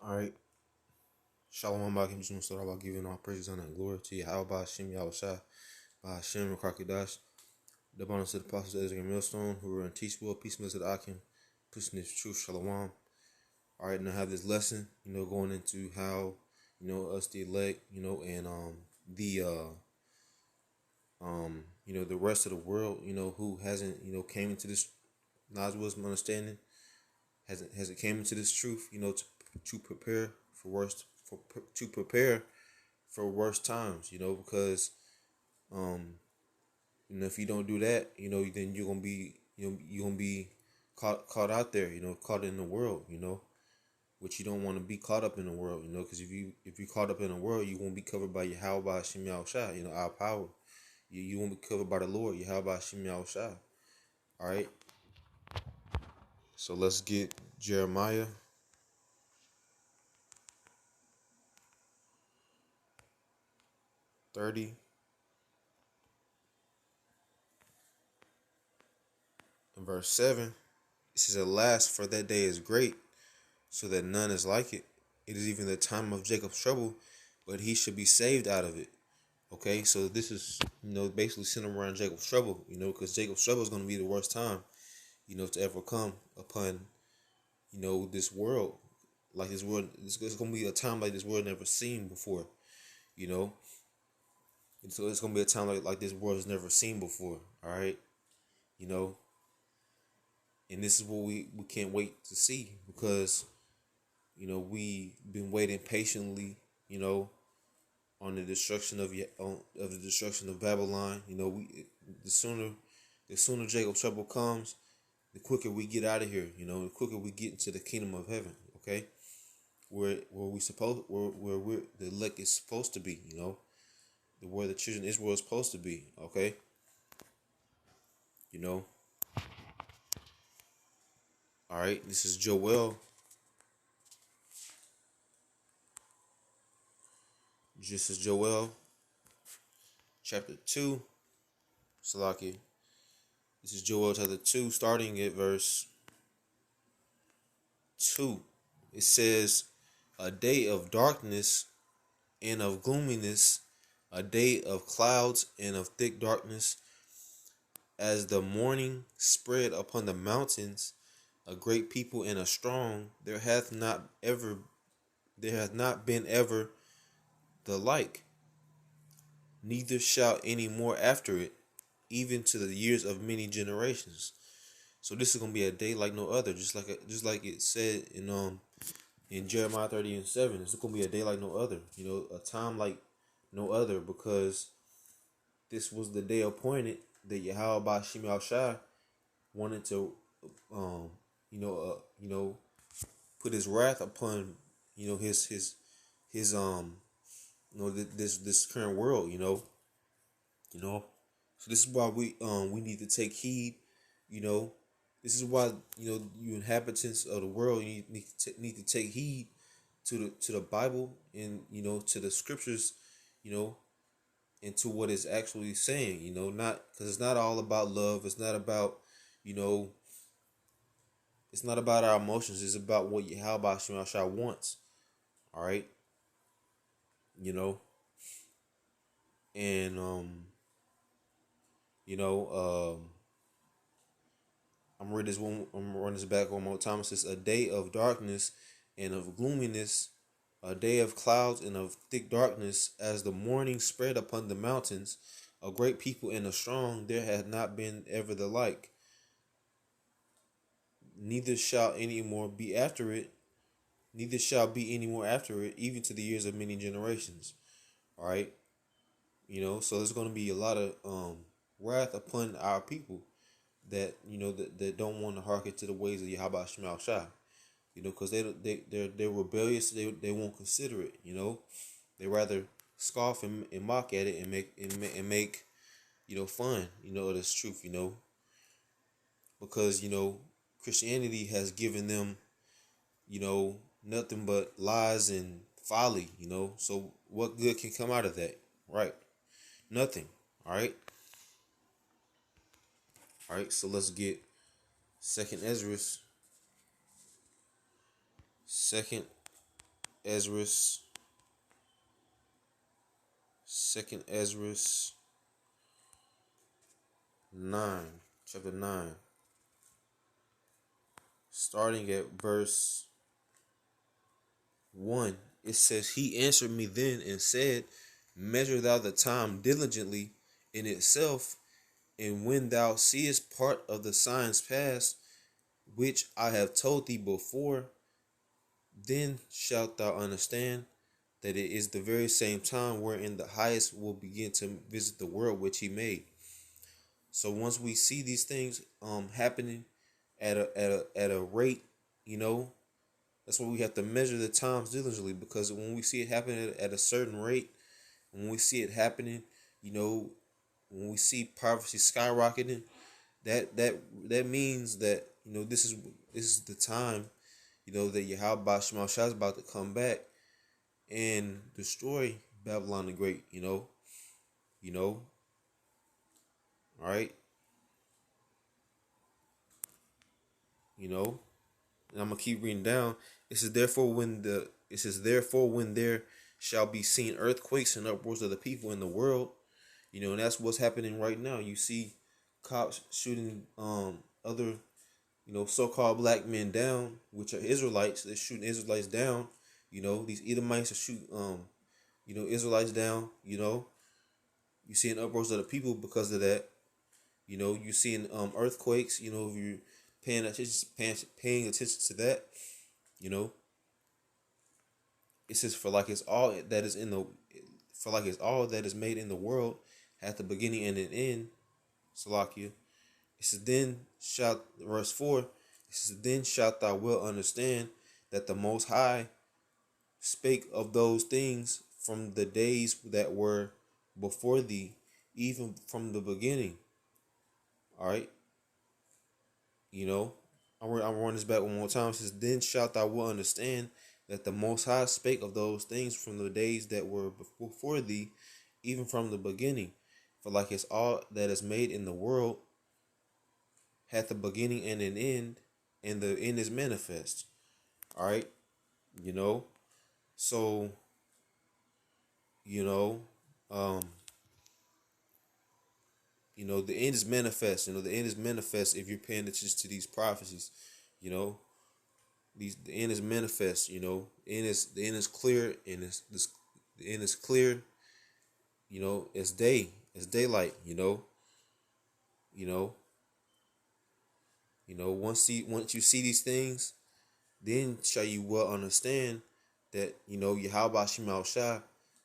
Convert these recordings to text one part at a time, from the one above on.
All right. Shalom Akim Jim start about giving all praises honor and glory to you. How about Hashem Yahushua, by Hashem Rakakadash, the bonus to the apostles Ezra and Millstone, who were in Teachable, peace to the Akim, pushing this truth, Shalom. All right, now I have this lesson, going into how, us the elect, the the rest of the world, who hasn't, came into this knowledge, wisdom, understanding, hasn't came into this truth, to prepare for worse, to prepare for worse times, because um, if you don't do that, then you're gonna be, you're gonna be caught out there, caught in the world, which you don't want to be caught up in the world, because if you caught up in the world, you won't be covered by Yahweh Hashem Yahushua, our power. You won't be covered by the Lord, Yahweh Hashem Yahushua. All right. So let's get Jeremiah 30 and verse 7. It says, "Alas, for that day is great, so that none is like it. It is even the time of Jacob's trouble, but he should be saved out of it." Okay, so this is, basically centered around Jacob's trouble, because Jacob's trouble is going to be the worst time, to ever come upon, this world. Like this world, it's going to be a time like this world never seen before, you know. And so it's going to be a time like this world has never seen before, all right? You know, and this is what we can't wait to see because, we've been waiting patiently, on the destruction of the destruction of Babylon. The sooner Jacob's trouble comes, the quicker we get out of here. The quicker we get into the kingdom of heaven. Okay, where we're the elect is supposed to be. Where the children of Israel is supposed to be. Okay, you know. All right, this is Joel. This is Joel, chapter 2. Salaki. This is Joel chapter 2, starting at verse 2. It says, "A day of darkness and of gloominess, a day of clouds and of thick darkness, as the morning spread upon the mountains, a great people and a strong, there hath not been ever the like, neither shall any more after it, even to the years of many generations." So this is gonna be a day like no other, just like it said in Jeremiah 30 and 7. It's gonna be a day like no other, a time like no other, because this was the day appointed that Yahweh Bashim Shai wanted to you know put his wrath upon his this current world, so this is why we need to take heed, you know. This is why, you inhabitants of the world, you need to take heed to the Bible and, to the scriptures, you know, and to what it's actually saying, not because it's not all about love. It's not about, you know, it's not about our emotions. It's about what Yahweh Shemashah wants. All right. You know, and, you know, I'm reading this one. I'm gonna run this back one more time. It says, "A day of darkness and of gloominess, a day of clouds and of thick darkness, as the morning spread upon the mountains, a great people and a strong, there hath not been ever the like. Neither shall any more be after it. Neither shall be any more after it, even to the years of many generations." All right, so there's going to be a lot of wrath upon our people that that don't want to hearken to the ways of Yahweh Shemal Shah, because they're rebellious. They won't consider it. They rather scoff and mock at it and make fun of this truth. Because Christianity has given them nothing but lies and folly. So what good can come out of that? Right? Nothing. All right. All right. So let's get Second Ezra's. Second Ezra's, Second Ezra's 9, chapter 9, starting at verse 1. It says, He answered me then and said, Measure thou the time diligently in itself, and when thou seest part of the signs past, which I have told thee before, then shalt thou understand that it is the very same time wherein the highest will begin to visit the world which he made. So once we see these things happening at a rate, you know, that's why we have to measure the times diligently, because when we see it happening at a certain rate, when we see it happening, you know, when we see poverty skyrocketing, that means that, you know, this is the time, you know, that Yahweh Shema Shah is about to come back and destroy Babylon the Great. You know, all right, you know, and I'm gonna keep reading down. Therefore when there shall be seen earthquakes and uproars of the people in the world, you know, and that's what's happening right now. You see cops shooting other, you know, so-called black men down, which are Israelites. They're shooting Israelites down. You know, these Edomites are shooting you know, Israelites down. You know, you seeing uproars of the people because of that. You know, you seeing earthquakes. You know, if you're paying attention to that, you know, it says, for like it's all that is made in the world hath the beginning and an end. Salakia. It says, verse 4, it says, then shalt thou well understand that the Most High spake of those things from the days that were before thee, even from the beginning. All right. You know, I'm run this back one more time. It says, then shalt thou well understand that the Most High spake of those things from the days that were before thee, even from the beginning. For like it's all that is made in the world hath a beginning and an end, and the end is manifest. All right, you know. So, you know, um, the end is manifest. You know, the end is manifest if you're paying attention to these prophecies. You know, the end is manifest. You know, the end is clear, and the end is clear. You know, it's daylight. You know, once you see these things, then shall you well understand that, you know, Yahweh Shema Shah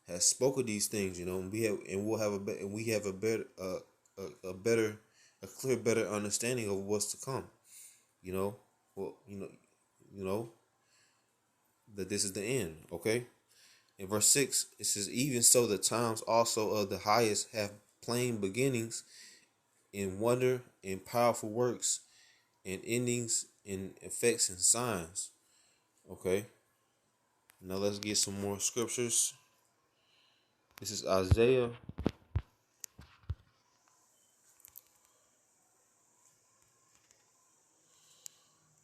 has spoken these things. You know, and we have a better a clear better understanding of what's to come. You know, well, you know that this is the end. Okay. In verse 6, it says, even so the times also of the highest have plain beginnings in wonder and powerful works and endings in effects and signs. Okay. Now let's get some more scriptures. This is Isaiah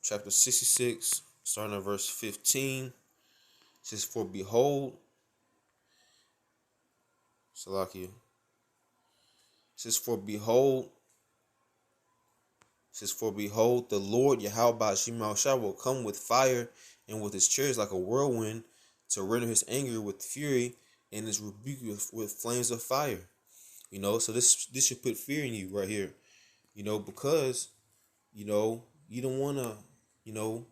chapter 66, starting at verse 15. It says, For behold, Salakia. It says, For behold, the Lord Yahweh Shema Shah will come with fire and with his chariots like a whirlwind, to render his anger with fury and his rebuke with flames of fire. You know, so this should put fear in you right here. You know, because, you know, you don't wanna, you know,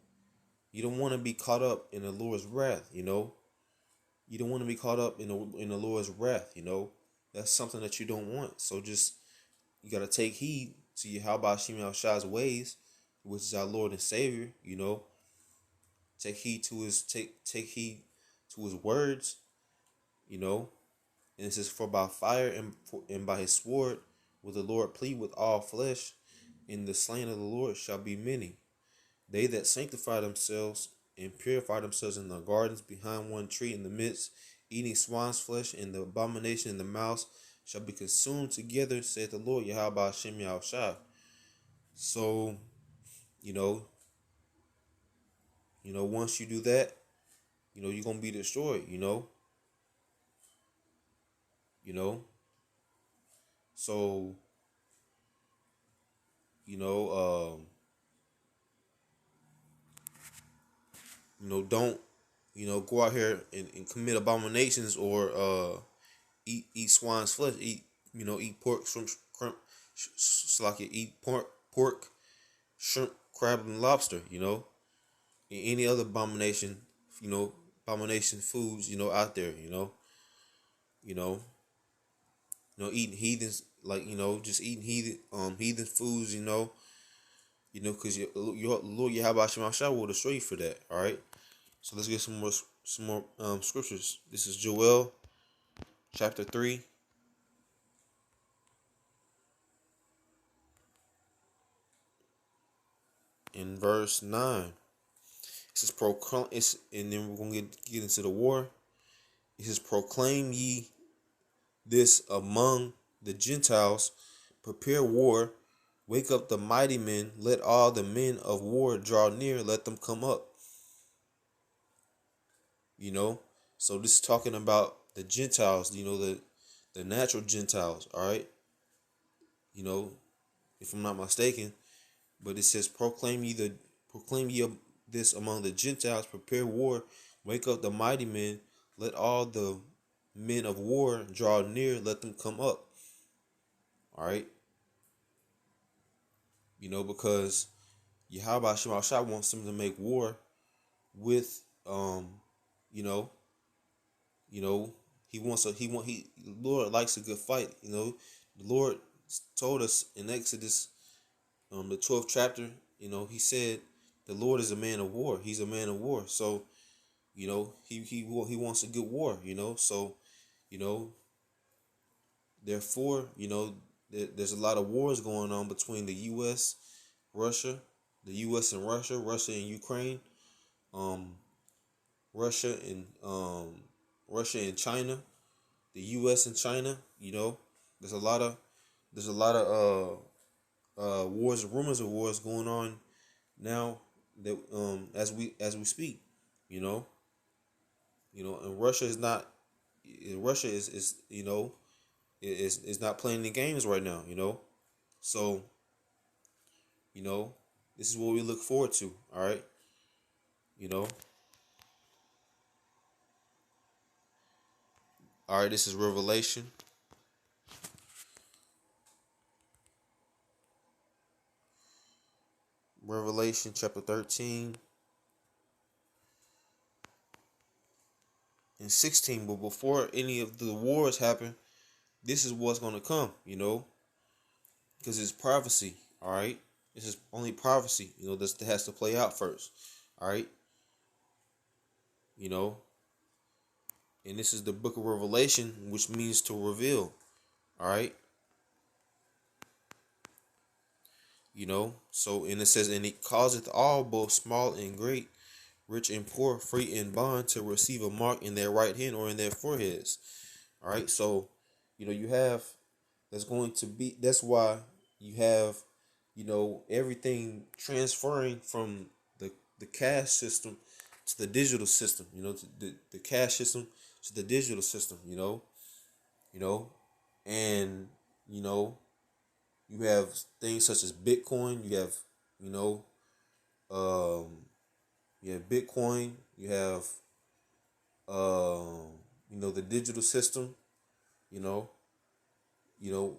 you don't want to be caught up in the Lord's wrath. You know, you don't want to be caught up in the Lord's wrath. You know, that's something that you don't want. So just, you gotta take heed to Yahweh Shem Shah's ways, which is our Lord and Savior. You know, take heed to take heed to his words. You know, and it says, for by fire and by his sword will the Lord plead with all flesh, and the slain of the Lord shall be many. They that sanctify themselves and purify themselves in the gardens behind one tree in the midst, eating swine's flesh and the abomination in the mouth, shall be consumed together, saith the Lord Yahweh Hashem Yahushua. So, you know, once you do that, you're gonna be destroyed. You know. So you know, don't go out here and commit abominations or eat swine's flesh, eat pork, like you eat pork, shrimp, crab, and lobster. And any other abomination foods, out there. You know, eating heathens, like just eating heathen foods. Because your Lord Yahweh Shemashah will destroy you for that. All right. So let's get some more scriptures. This is Joel chapter 3 in verse 9. It says proclaim. And then we're gonna get into the war. It says, proclaim ye this among the Gentiles, prepare war, wake up the mighty men, let all the men of war draw near, let them come up. So this is talking about the Gentiles, the natural Gentiles, all right? You know, if I'm not mistaken, but it says, proclaim ye this among the Gentiles, prepare war, wake up the mighty men, let all the men of war draw near, let them come up. All right. Because Yahweh Shemashah wants them to make war with you know, you know, he Lord likes a good fight. The Lord told us in Exodus, the 12th chapter, he said the Lord is a man of war. He's a man of war. So, he wants a good war, so, you know, therefore, there's a lot of wars going on between the US, Russia, the US and Russia and Ukraine, um, Russia and Russia and China, the US and China, there's a lot of wars, rumors of wars going on now that as we speak, you know. And Russia is not Russia is is not playing the games right now, So, you know, this is what we look forward to, all right? You know. All right, this is Revelation chapter 13 and 16. But before any of the wars happen, this is what's going to come, because it's prophecy, all right? This is only prophecy, that has to play out first, all right? You know, and this is the book of Revelation, which means to reveal, all right? So, and it says, and it causeth all, both small and great, rich and poor, free and bond, to receive a mark in their right hand or in their foreheads. All right. So, you have, that's why you have, everything transferring from the cash system to the digital system, to the cash system to the digital system, you know, and, you have things such as Bitcoin, you know, um, you have Bitcoin, you have, the digital system, you know,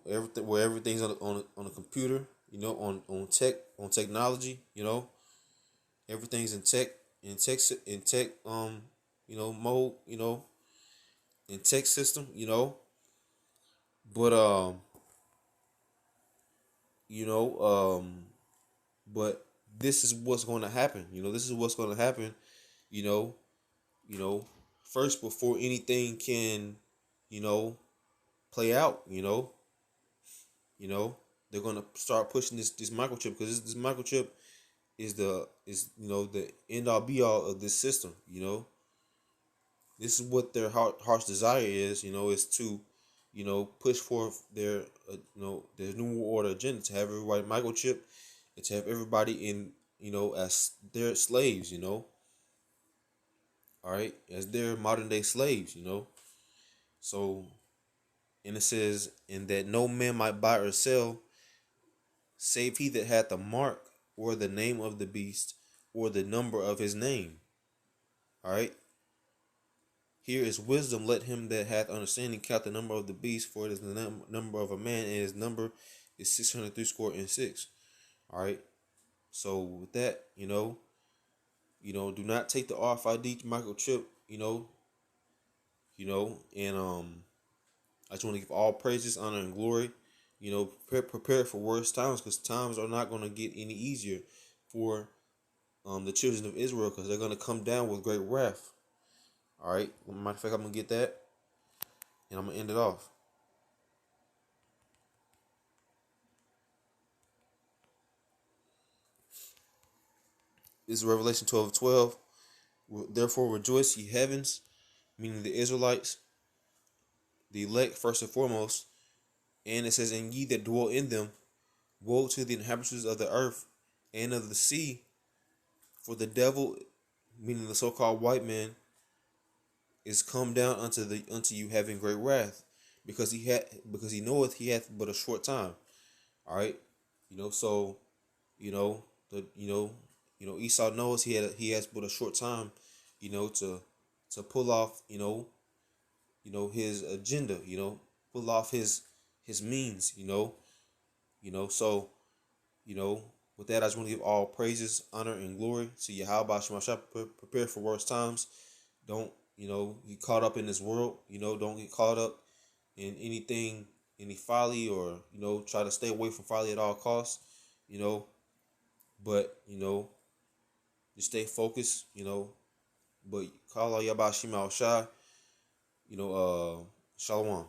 everything where everything's on a computer, on technology, everything's in tech mode, in tech system, but you know but this is what's going to happen. This is what's going to happen. You know, you know, first before anything can, you know, play out. You know, they're going to start pushing this microchip, because this microchip is the end all be all of this system. This is what their heart's desire is. Is to, push forth their new order agenda, to have everybody microchip, and to have everybody in, as their slaves. all right, as their modern day slaves, So, and it says, and that no man might buy or sell, save he that hath the mark or the name of the beast or the number of his name. All right. Here is wisdom. Let him that hath understanding count the number of the beast, for it is the number of a man, and his number is 603 score and six. All right. So with that, do not take the RFID microchip. And I just want to give all praises, honor, and glory. Prepare for worse times, because times are not going to get any easier for the children of Israel, because they're going to come down with great wrath. All right. Matter of fact, I'm going to get that, and I'm going to end it off. This is Revelation 12:12. Therefore rejoice, ye heavens, meaning the Israelites, the elect first and foremost. And it says, and ye that dwell in them, woe to the inhabitants of the earth and of the sea, for the devil, meaning the so-called white man, is come down unto you having great wrath, because he knoweth he hath but a short time. All right, so you know the Esau knows he has but a short time, to pull off his agenda, pull off his means, so you know with that, I just want to give all praises, honor, and glory to Yahweh Shemashah. Prepare for worse times. Don't get caught up in this world. Don't get caught up in anything, any folly, or try to stay away from folly at all costs. But just stay focused. But call out Yahweh Shemashah. Shalom.